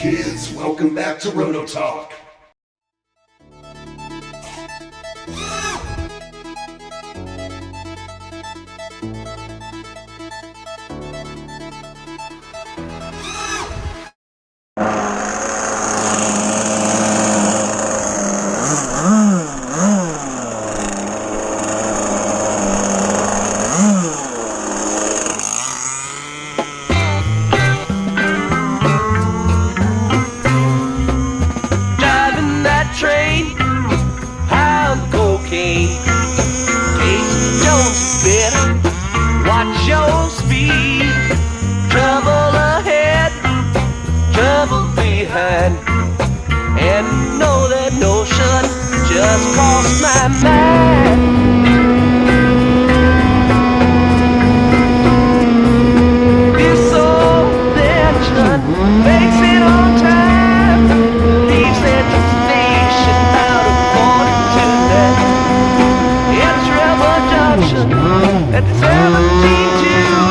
kids, welcome back to Roto Talk. And know that notion just crossed my mind. This old engine makes it on time, leaves at the station out according to that. It's Rebel Junction at 17-2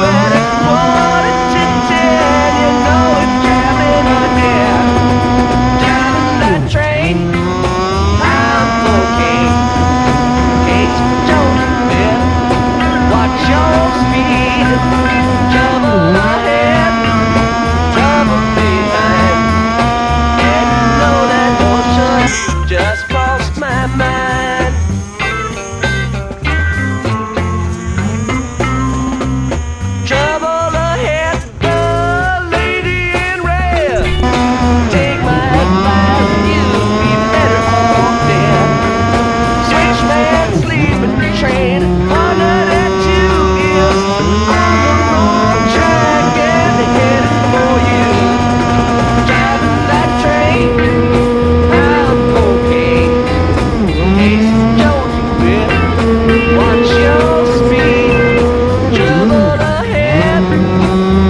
at a quarter to 10. You know it's traveling again. Train, I'm cocaine. Case don't fit. Watch your speed. Trouble ahead, trouble behind. And you know that notion just crossed my mind. Trouble ahead, the lady in red. Take my advice. Train under that you is on the wrong track and headed for you. Driving that train, I'm cocaine. Case don't quit. Watch your speed. Trouble ahead,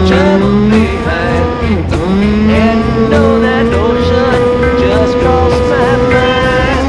trouble behind. And you know that notion just crossed my mind.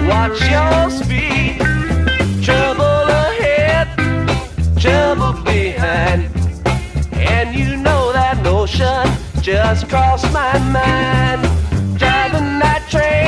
Watch your speed. Trouble ahead, trouble behind. And you know that notion just crossed my mind. Driving that train.